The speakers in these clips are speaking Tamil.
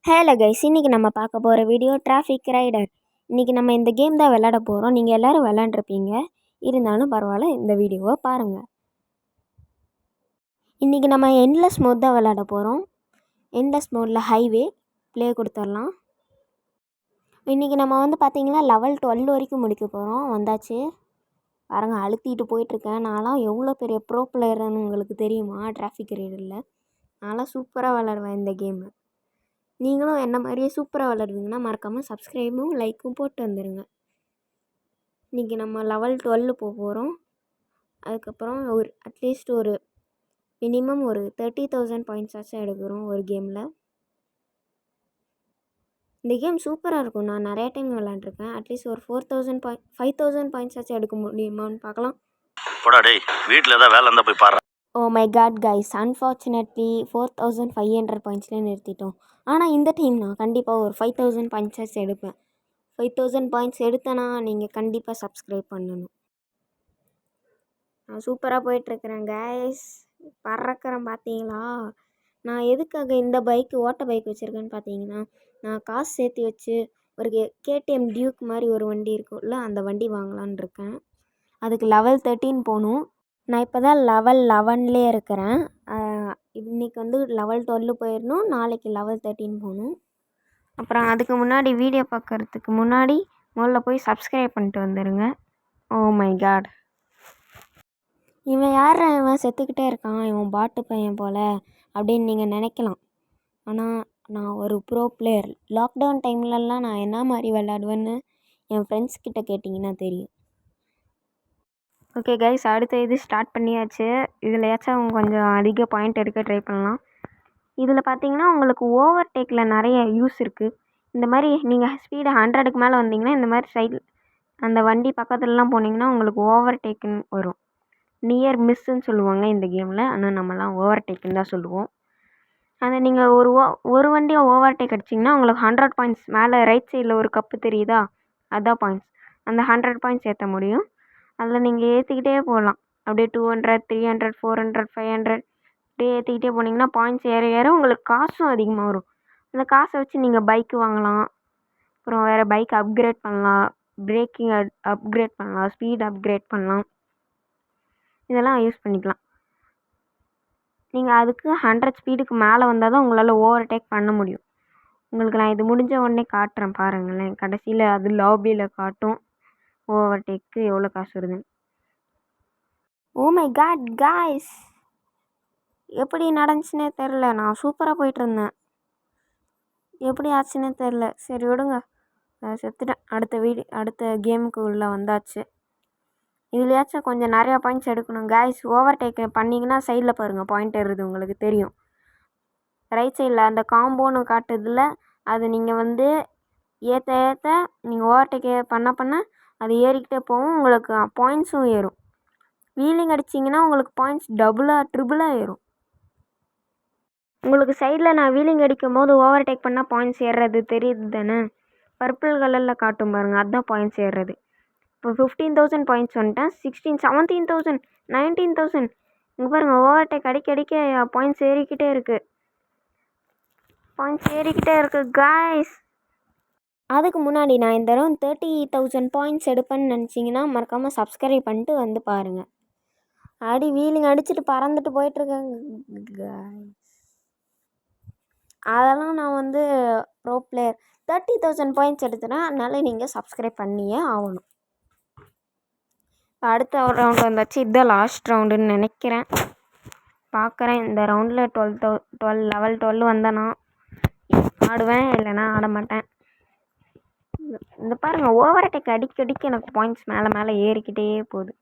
ஹலோ கைஸ், இன்றைக்கி நம்ம பார்க்க போகிற வீடியோ டிராஃபிக் ரைடர். இன்றைக்கி நம்ம இந்த கேம் தான் விளையாட போகிறோம். நீங்கள் எல்லோரும் விளையாண்டுருப்பீங்க, இருந்தாலும் பரவாயில்ல, இந்த வீடியோவை பாருங்கள். இன்றைக்கி நம்ம எண்ட்லெஸ் மோட் தான் விளையாட போகிறோம். எண்ட்லெஸ் மோடில் ஹைவே ப்ளே கொடுத்துடலாம். இன்றைக்கி நம்ம பார்த்திங்கன்னா லெவல் 12 வரைக்கும் முடிக்க போகிறோம். வந்தாச்சு பாருங்கள், அழுத்திட்டு போயிட்டுருக்கேன். நான்லாம் எவ்வளோ பெரிய ப்ரோ பிளேயர்னு உங்களுக்கு தெரியுமா? டிராஃபிக் ரைடரில் நான்லாம் சூப்பராக விளையாடுவேன் இந்த கேமு. நீங்களும் என்ன மாதிரியே சூப்பராக விளையாடுவீங்கன்னா மறக்காமல் சப்ஸ்கிரைபும் லைக்கும் போட்டு வந்துடுங்க. இன்றைக்கி நம்ம லெவல் 12 போக போகிறோம். அதுக்கப்புறம் அட்லீஸ்ட் ஒரு மினிமம் ஒரு 30,000 பாயிண்ட்ஸ் ஆச்சும் எடுக்கிறோம் ஒரு கேமில். இந்த கேம் சூப்பராக இருக்கும். நான் நிறைய டைம் விளையாண்டுருக்கேன். அட்லீஸ்ட் ஒரு 5,000 பாயிண்ட்ஸ் ஆச்சும் எடுக்க முடியுமான்னு பார்க்கலாம். வீட்டில் ஏதாவது வேலை இருந்தால் போய் பாரு. Oh my god guys, unfortunately 4,500 பாயிண்ட்ஸ்லேயே நிறுத்திட்டோம். ஆனால் இந்த டைம் நான் கண்டிப்பாக ஒரு 5,000 பாயிண்ட்ஸஸ் எடுப்பேன். 5,000 பாயிண்ட்ஸ் எடுத்தேன்னா நீங்கள் கண்டிப்பாக சப்ஸ்கிரைப் பண்ணணும். நான் சூப்பராக போயிட்டுருக்கிறேன் கைஸ், பறக்கிறேன் பார்த்தீங்களா? நான் எதுக்காக இந்த ஓட்ட பைக் வச்சுருக்கேன்னு பார்த்தீங்கன்னா, நான் காசு சேர்த்து வச்சு ஒரு KTM டியூக் மாதிரி ஒரு வண்டி இருக்கும்ல, அந்த வண்டி வாங்கலான்னு இருக்கேன். அதுக்கு லெவல் 13 போகணும். நான் இப்போ தான் லெவல் 11லே இருக்கிறேன். இன்றைக்கி லெவல் 12 போயிடணும். நாளைக்கு லெவல் 13 போகணும். அப்புறம் அதுக்கு முன்னாடி வீடியோ பார்க்குறதுக்கு முன்னாடி முதல்ல போய் சப்ஸ்கிரைப் பண்ணிட்டு வந்துடுங்க. ஓ மை காட், இவன் யார்? இவன் செத்துக்கிட்டே இருக்கான், இவன் பாட்டு பையன் போல் அப்படின்னு நீங்கள் நினைக்கலாம். ஆனால் நான் ஒரு ப்ரோ பிளேயர். லாக்டவுன் டைம்லலாம் நான் என்ன மாதிரி விளையாடுவேன்னு என் ஃப்ரெண்ட்ஸ் கிட்ட கேட்டிங்கன்னா தெரியும். ஓகே கைஸ், அடுத்த இது ஸ்டார்ட் பண்ணியாச்சு. இதுலையாச்சும் அவங்க கொஞ்சம் அதிக பாயிண்ட் எடுக்க ட்ரை பண்ணலாம். இதில் பார்த்தீங்கன்னா உங்களுக்கு ஓவர்டேக்கில் நிறைய யூஸ் இருக்குது. இந்த மாதிரி நீங்கள் ஸ்பீடு 100க்கு மேலே வந்தீங்கன்னா இந்த மாதிரி சைடு அந்த வண்டி பக்கத்துலலாம் போனீங்கன்னா உங்களுக்கு ஓவர்டேக்குன்னு வரும். நியர் மிஸ்ஸுன்னு சொல்லுவாங்க இந்த கேமில். ஆனால் நம்மலாம் ஓவர்டேக்குன்னு தான் சொல்லுவோம். அதை நீங்கள் ஒரு வண்டியை ஓவர்டேக் அடிச்சிங்கன்னா உங்களுக்கு 100 பாயிண்ட்ஸ் மேலே ரைட் சைடில் ஒரு கப்பு தெரியுதா? அதுதான் பாயிண்ட்ஸ். அந்த 100 பாயிண்ட்ஸ் ஏற்ற முடியும். அதில் நீங்கள் ஏற்றிக்கிட்டே போகலாம். அப்படியே 200, 300, 400, 500 அப்படியே ஏற்றிக்கிட்டே போனீங்கன்னா பாயிண்ட்ஸ் ஏற ஏற உங்களுக்கு காசும் அதிகமாக வரும். அந்த காசை வச்சு நீங்கள் பைக்கு வாங்கலாம். அப்புறம் வேறு பைக் அப்கிரேட் பண்ணலாம், பிரேக்கிங் அப்கிரேட் பண்ணலாம், ஸ்பீட் அப்கிரேட் பண்ணலாம். இதெல்லாம் யூஸ் பண்ணிக்கலாம். நீங்கள் அதுக்கு 100 ஸ்பீடுக்கு மேலே வந்தால் தான் உங்களால் ஓவர்டேக் பண்ண முடியும். உங்களுக்கு நான் இது முடிஞ்ச உடனே காட்டுறேன் பாருங்களேன். கடைசியில் அது லாபியில் காட்டும் ஓவர்டேக்கு எவ்வளோ காசு வருதுன்னு. ஓ மை காட் காய்ஸ், எப்படி நடந்துச்சுன்னே தெரில. நான் சூப்பராக போயிட்டுருந்தேன், எப்படி ஆச்சுன்னே தெரில. சரி விடுங்க, செத்துட்டேன். அடுத்த கேமுக்கு உள்ளே வந்தாச்சு. இதுலையாச்சும் கொஞ்சம் நிறையா பாயிண்ட்ஸ் எடுக்கணும் காய்ஸ். ஓவர்டேக் பண்ணிங்கன்னா சைடில் பாருங்கள் பாயிண்ட் ஏறுது, உங்களுக்கு தெரியும். ரைட் சைடில் அந்த காம்போன்னு காட்டுதில்ல, அது நீங்கள் ஏற்ற ஏற்ற நீங்கள் ஓவர்டேக் பண்ண அது ஏறிக்கிட்டே போகும். உங்களுக்கு பாயிண்ட்ஸும் ஏறும். வீலிங் அடிச்சிங்கன்னா உங்களுக்கு பாயிண்ட்ஸ் டபுளாக ட்ரிபிளாக ஏறும். உங்களுக்கு சைடில் நான் வீலிங் அடிக்கும் போது ஓவர்டேக் பண்ணால் பாயிண்ட்ஸ் ஏறுறது தெரியுது தானே? பர்பிள் கலரில் காட்டும் பாருங்கள், அதுதான் பாயிண்ட்ஸ் ஏறுறது. இப்போ 15,000 பாயிண்ட்ஸ் வந்துட்டேன். 16, 17,000, 19,000. இங்கே பாருங்கள், ஓவர்டேக் அடிக்க பாயிண்ட்ஸ் ஏறிக்கிட்டே இருக்குது. காய்ஸ். அதுக்கு முன்னாடி நான் இந்த தடவை 30,000 பாயிண்ட்ஸ் எடுப்பேன்னு நினச்சிங்கன்னா மறக்காமல் சப்ஸ்கிரைப் பண்ணிட்டு வந்து பாருங்கள். வீலிங் அடிச்சுட்டு பறந்துட்டு போயிட்டுருக்கேங்க. அதெல்லாம் நான் ப்ரோ பிளேயர். 30,000 பாயிண்ட்ஸ் எடுத்துட்டேன், அதனால் நீங்கள் சப்ஸ்கிரைப் பண்ணியே ஆகணும். அடுத்த ஒரு ரவுண்டு வந்தாச்சு. இதுதான் லாஸ்ட் ரவுண்டுன்னு நினைக்கிறேன். பார்க்குறேன், இந்த ரவுண்டில் லெவல் 12 வந்தேன்னா ஆடுவேன், இல்லைன்னா ஆட மாட்டேன். இந்த பாருங்கள், ஓவர்டேக் அடிக்க எனக்கு பாயிண்ட்ஸ் மேலே ஏறிக்கிட்டே போகுது.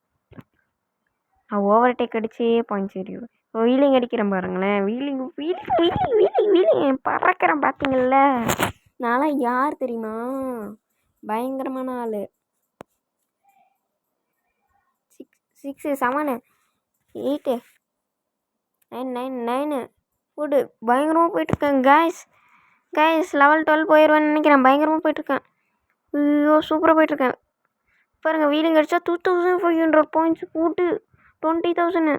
நான் ஓவர்டேக் அடிச்சே பாயிண்ட்ஸ் ஏறிடுவேன். இப்போ வீலிங் அடிக்கிறேன் பாருங்களேன். வீலிங் பறக்கிறேன் பார்த்தீங்கள்ல. நான்லாம் யார் தெரியுமா? பயங்கரமான ஆள். 6, 7, 8, 9, 9 போடு. பயங்கரமாக போயிட்டுருக்கேன் கைஸ். லெவல் 12 போயிடுவேன்னு நினைக்கிறேன். பயங்கரமாக போயிட்டுருக்கேன். ஐயோ சூப்பராக போயிட்டுருக்கேன் பாருங்கள். வீலிங் அடித்தா 2,500 பாயிண்ட்ஸ் போட்டு 20,000.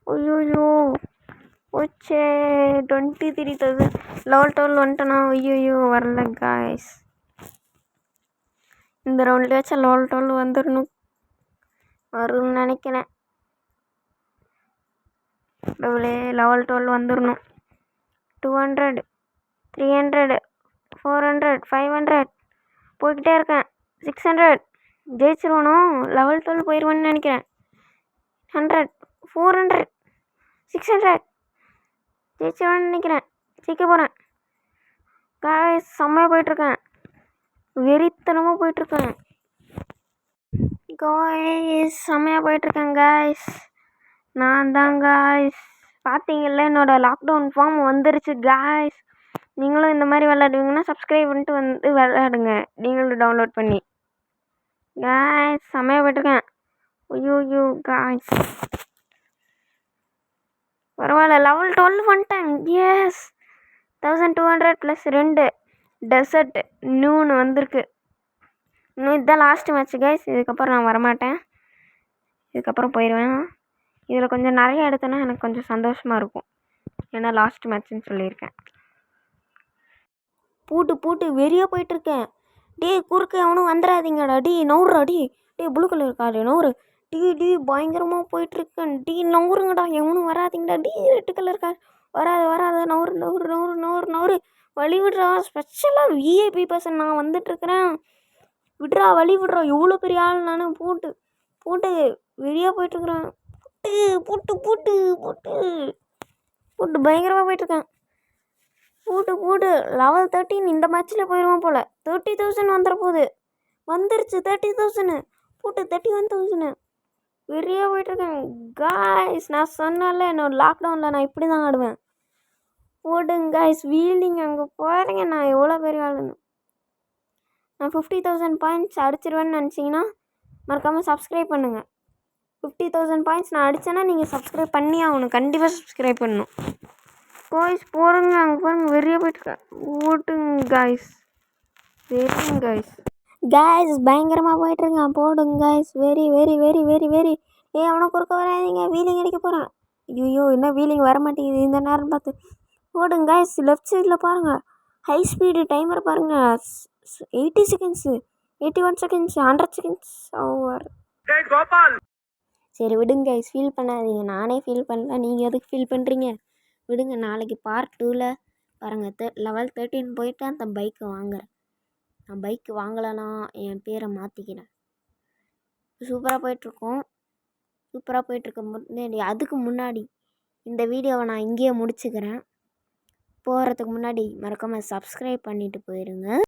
ஐயோ போச்சே 23,000. லெவல் 12 வந்துட்டேனா? ஐயோ வரல காய்ஸ். இந்த ரவுண்ட்லேயாச்சும் லெவல் 12 வந்துடணும். வரும்னு நினைக்கிறேன். லெவல் 12 வந்துடணும். 200, 300, 400, 500 போய்கிட்டே இருக்கேன். 600 ஜெயிச்சிருவனும். லெவல் 12 போயிடுவேன்னு நினைக்கிறேன். 100, 400, 600 ஜெயிச்சிருவேன்னு நினைக்கிறேன். ஜெயிக்க போகிறேன் காய்ஸ். செம்மையாக போயிட்டுருக்கேன். வெறித்தனமாக போயிட்டுருக்கேன் காய்ஸ். செம்மையாக போயிட்டுருக்கேன் காய்ஸ். நான் தான் காய்ஸ். பார்த்தீங்கல்ல என்னோடய லாக்டவுன் ஃபார்ம் வந்துருச்சு காய்ஸ். நீங்களும் இந்த மாதிரி விளாடுவீங்கன்னா சப்ஸ்கிரைப் பண்ணிட்டு வந்து விளாடுங்க. நீங்களும் டவுன்லோட் பண்ணி காய்ஸ். செம்மையாக போயிட்டுருக்கேன். ஐயோ காய்ஸ். பரவாயில்ல லெவல் 12 வந்துட்டேன். எஸ் 1200 + 2 டெசர்ட் இன்னொன்று வந்திருக்கு. இன்னும் இதுதான் லாஸ்ட்டு மேட்ச் கைஸ். இதுக்கப்புறம் நான் வரமாட்டேன். இதுக்கப்புறம் போயிடுவேன். இதில் கொஞ்சம் நிறைய எடுத்தேன்னா எனக்கு கொஞ்சம் சந்தோஷமாக இருக்கும். ஏன்னா லாஸ்ட் மேட்ச்னு சொல்லியிருக்கேன். பூட்டு வெறியாக போயிட்டுருக்கேன். குறுக்க எவனும் வந்துடாதீங்கடா. நவுறுடா. ப்ளூ கலர் காரு நவுறு. பயங்கரமாக போயிட்டுருக்கேன். நவுறுங்கடா. எவனும் வராதிங்கடா. ரெட்டு கலர் கார் வராத நவுறு. வழி விடுறா. ஸ்பெஷலாக விஐபி பர்சன் நான் வந்துட்டுருக்கிறேன். வழி விடுறா. எவ்வளோ பெரிய ஆள் நான். பூட்டு வெறியாக போயிட்டுருக்குறேன். பூட்டு பயங்கரமாக போயிட்டுருக்கேன். பூட்டு லெவல் 13 இந்த மேட்ச்சில் போயிடுவோம் போல். 30,000 வந்துட போகுது. வந்துருச்சு 30,000. பூட்டு 31,000. வெறியாக போயிட்டுருக்கேன் காய்ஸ். நான் சொன்னால என்னோட லாக்டவுனில் நான் இப்படி தான் ஆடுவேன். போடுங்க காய்ஸ். வீலிங் அங்கே போகிறேங்க. நான் எவ்வளோ பெரிய ஆளுன்னு. நான் 50,000 பாயிண்ட்ஸ் அடிச்சிருவேன்னு நினச்சிங்கன்னா மறக்காமல் சப்ஸ்கிரைப் பண்ணுங்கள். 50,000 பாயிண்ட்ஸ் நான் அடித்தேன்னா நீங்கள் சப்ஸ்கிரைப் பண்ணி ஆகணும். கண்டிப்பாக சப்ஸ்கிரைப் பண்ணணும் காய்ஸ். போடுங்க அங்கே பாருங்க. வெறியாக போயிட்டுருக்கேன். போட்டுங்க காய்ஸ். காய்ஸ் பயங்கரமாக போயிட்டுருக்கேன். போடுங்க காய்ஸ். வெரி அவனை குறுக்க வராதிங்க. வீலிங் அடிக்க போகிறேன். ஐயோ என்ன வீலிங் வர மாட்டேங்குது இந்த நேரம் பார்த்து. போடுங்க காய்ஸ். லெஃப்ட் சைடில் பாருங்கள். ஹை ஸ்பீடு டைமர் பாருங்கள். 80 செகண்ட்ஸு, 81 செகண்ட்ஸ், 100 செகண்ட்ஸ் ஓவர். சரி விடுங்க கைஸ். ஃபீல் பண்ணாதீங்க. நானே ஃபீல் பண்ணல. நீங்கள் எதுக்கு ஃபீல் பண்ணுறீங்க? விடுங்க. நாளைக்கு பார்ட் 2ல் பாருங்கள். லெவல் 13 போயிட்டு அந்த பைக்கை வாங்குகிறேன். நான் பைக்கு வாங்கலைன்னா என் பேரை மாற்றிக்கிறேன். சூப்பராக போயிட்டுருக்கோம். அதுக்கு முன்னாடி இந்த வீடியோவை நான் இங்கேயே முடிச்சுக்கிறேன். போகிறதுக்கு முன்னாடி மறக்காமல் சப்ஸ்கிரைப் பண்ணிவிட்டு போயிடுங்க.